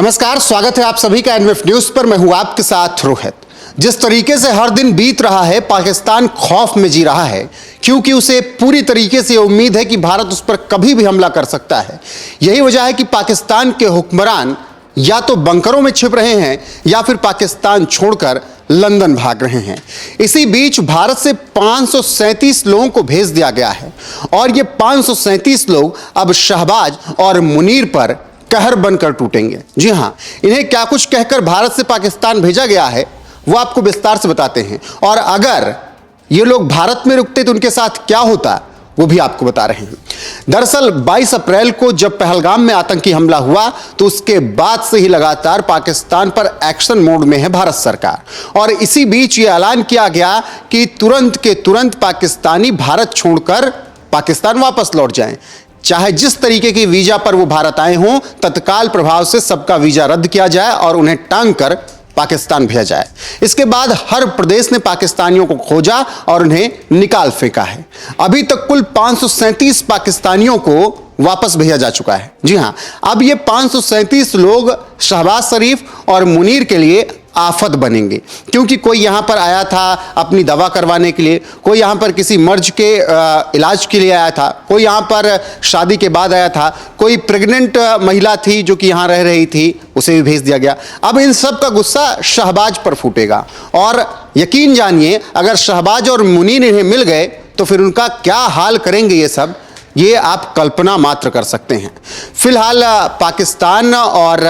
नमस्कार, स्वागत है आप सभी का एनवीएफ न्यूज पर। मैं हूं आपके साथ रोहित। जिस तरीके से हर दिन बीत रहा है, पाकिस्तान खौफ में जी रहा है, क्योंकि उसे पूरी तरीके से उम्मीद है कि भारत उस पर कभी भी हमला कर सकता है। यही वजह है कि पाकिस्तान के हुक्मरान या तो बंकरों में छिप रहे हैं या फिर पाकिस्तान छोड़कर लंदन भाग रहे हैं। इसी बीच भारत से 537 लोगों को भेज दिया गया है और ये 537 लोग अब शहबाज और मुनीर पर कहर बनकर टूटेंगे। जी हां, इन्हें क्या कुछ कहकर भारत से पाकिस्तान भेजा गया है वो आपको विस्तार से बताते हैं, और अगर ये लोग भारत में रुकते तो उनके साथ क्या होता वो भी आपको बता रहे हैं। दरअसल 22 अप्रैल को जब पहलगाम में आतंकी हमला हुआ तो उसके बाद से ही लगातार पाकिस्तान पर एक्शन मोड में है भारत सरकार, और इसी बीच ये ऐलान किया गया कि तुरंत के तुरंत पाकिस्तानी भारत छोड़कर पाकिस्तान वापस लौट जाएं। चाहे जिस तरीके की वीजा पर वो भारत आए हों, तत्काल प्रभाव से सबका वीजा रद्द किया जाए और उन्हें टांग कर पाकिस्तान भेजा जाए। इसके बाद हर प्रदेश ने पाकिस्तानियों को खोजा और उन्हें निकाल फेंका है। अभी तक कुल 537 पाकिस्तानियों को वापस भेजा जा चुका है। जी हां, अब ये 537 लोग शहबाज शरीफ और मुनीर के लिए आफत बनेंगे, क्योंकि कोई यहां पर आया था अपनी दवा करवाने के लिए, कोई यहां पर किसी मर्ज के इलाज के लिए आया था, कोई यहां पर शादी के बाद आया था, कोई प्रेग्नेंट महिला थी जो कि यहां रह रही थी, उसे भी भेज दिया गया। अब इन सब का गुस्सा शहबाज पर फूटेगा, और यकीन जानिए अगर शहबाज और मुनीर इन्हें मिल गए तो फिर उनका क्या हाल करेंगे ये सब, ये आप कल्पना मात्र कर सकते हैं। फिलहाल पाकिस्तान और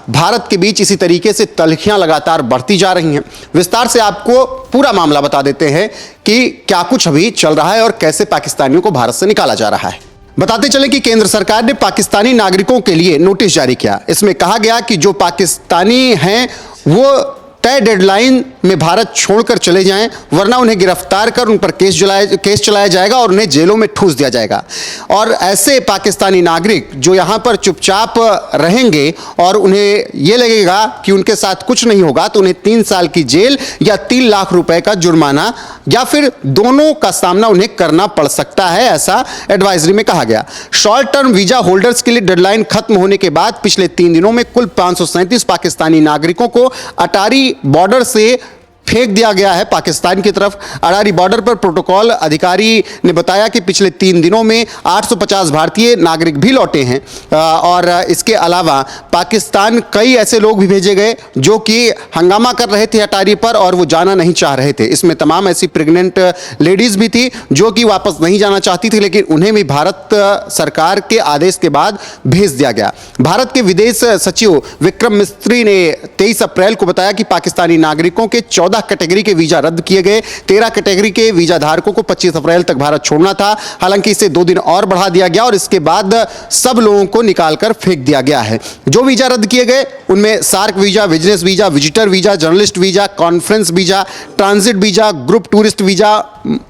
भारत के बीच इसी तरीके से तल्खियां लगातार बढ़ती जा रही हैं। विस्तार से आपको पूरा मामला बता देते हैं कि क्या कुछ अभी चल रहा है और कैसे पाकिस्तानियों को भारत से निकाला जा रहा है। बताते चलें कि केंद्र सरकार ने पाकिस्तानी नागरिकों के लिए नोटिस जारी किया। इसमें कहा गया कि जो पाकिस्तानी हैं वो तय डेडलाइन में भारत छोड़कर चले जाएं, वरना उन्हें गिरफ्तार कर उन पर केस चलाया जाएगा और उन्हें जेलों में ठूस दिया जाएगा। और ऐसे पाकिस्तानी नागरिक जो यहां पर चुपचाप रहेंगे और उन्हें यह लगेगा कि उनके साथ कुछ नहीं होगा तो उन्हें 3 साल की जेल या 3 लाख रुपए का जुर्माना या फिर दोनों का सामना उन्हें करना पड़ सकता है, ऐसा एडवाइजरी में कहा गया। शॉर्ट टर्म वीजा होल्डर्स के लिए डेडलाइन खत्म होने के बाद पिछले 3 दिनों में कुल 537 पाकिस्तानी नागरिकों को अटारी बॉर्डर से फेंक दिया गया है पाकिस्तान की तरफ। अटारी बॉर्डर पर प्रोटोकॉल अधिकारी ने बताया कि पिछले 3 दिनों में 850 भारतीय नागरिक भी लौटे हैं, और इसके अलावा पाकिस्तान कई ऐसे लोग भी भेजे गए जो कि हंगामा कर रहे थे अटारी पर और वो जाना नहीं चाह रहे थे। इसमें तमाम ऐसी प्रेग्नेंट लेडीज भी थी जो कि वापस नहीं जाना चाहती थी, लेकिन उन्हें भी भारत सरकार के आदेश के बाद भेज दिया गया। भारत के विदेश सचिव विक्रम मिस्त्री ने 23 अप्रैल को बताया कि पाकिस्तानी नागरिकों के 14 कैटेगरी के वीजा रद्द किए गए। 13 कैटेगरी के वीजा धारकों को 25 अप्रैल तक भारत छोड़ना था। हालांकि इसे 2 दिन और बढ़ा दिया गया और इसके बाद सब लोगों को निकालकर फेंक दिया गया है। जो वीजा रद्द किए गए उनमें SAARC visa, business visa, visitor visa, journalist visa, conference visa, transit visa, group tourist visa,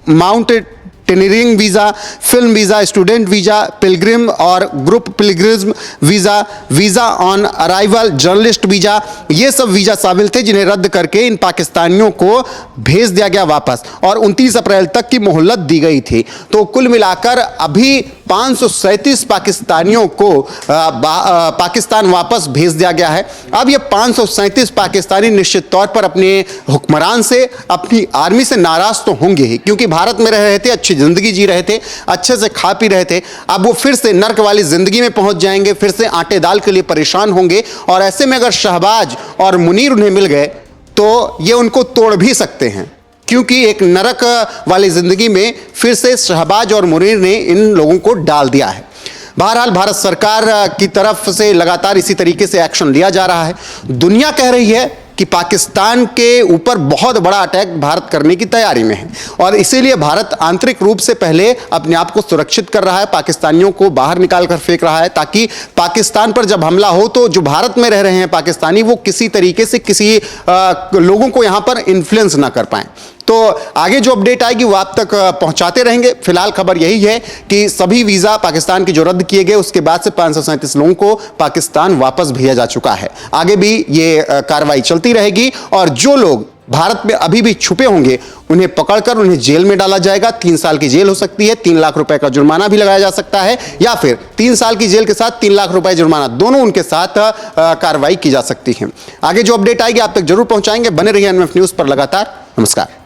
mountaineering visa, film visa, student visa, pilgrim और group pilgrim visa, visa on arrival, journalist visa, ये सब visa शामिल थे जिन्हें रद्द करके इन पाकिस्तानियों को भेज दिया गया वापस, और 29 अप्रैल तक की मोहलत दी गई थी। तो कुल मिलाकर अभी 537 पाकिस्तानियों को पाकिस्तान वापस भेज दिया गया है। अब ये 537 पाकिस्तानी निश्चित तौर पर अपने हुक्मरान से, अपनी आर्मी से नाराज तो होंगे ही, क्योंकि भारत में रह रहे थे, अच्छी जिंदगी जी रहे थे, अच्छे से खा पी रहे थे। अब वो फिर से नर्क वाली जिंदगी में पहुंच जाएंगे, फिर से आटे दाल के लिए परेशान होंगे, और ऐसे में अगर शहबाज और मुनीर उन्हें मिल गए तो ये उनको तोड़ भी सकते हैं, क्योंकि एक नरक वाली जिंदगी में फिर से शहबाज और मुनीर ने इन लोगों को डाल दिया है। बहरहाल भारत सरकार की तरफ से लगातार इसी तरीके से एक्शन लिया जा रहा है। दुनिया कह रही है कि पाकिस्तान के ऊपर बहुत बड़ा अटैक भारत करने की तैयारी में है, और इसीलिए भारत आंतरिक रूप से पहले अपने आप को सुरक्षित कर रहा है, पाकिस्तानियों को बाहर निकाल कर फेंक रहा है, ताकि पाकिस्तान पर जब हमला हो तो जो भारत में रह रहे हैं पाकिस्तानी वो किसी तरीके से किसी लोगों को यहां पर इन्फ्लुएंस ना कर पाएं। तो आगे जो अपडेट आएगी वो आप तक पहुंचाते रहेंगे। फिलहाल खबर यही है कि सभी वीजा पाकिस्तान के जो रद्द किए गए उसके बाद से 537 लोगों को पाकिस्तान वापस भेजा जा चुका है। आगे भी ये कार्रवाई चलती रहेगी, और जो लोग भारत में अभी भी छुपे होंगे, उन्हें पकड़कर उन्हें जेल में डाला जाएगा। 3 साल की जेल हो सकती है, 3 लाख रुपए का जुर्माना भी लगाया जा सकता है, या फिर 3 साल की जेल के साथ 3 लाख रुपए जुर्माना, दोनों उनके साथ कार्रवाई की जा सकती है। आगे जो अपडेट आएगी आप तक जरूर पहुंचाएंगे। बने रहिए एनएफ न्यूज पर लगातार। नमस्कार।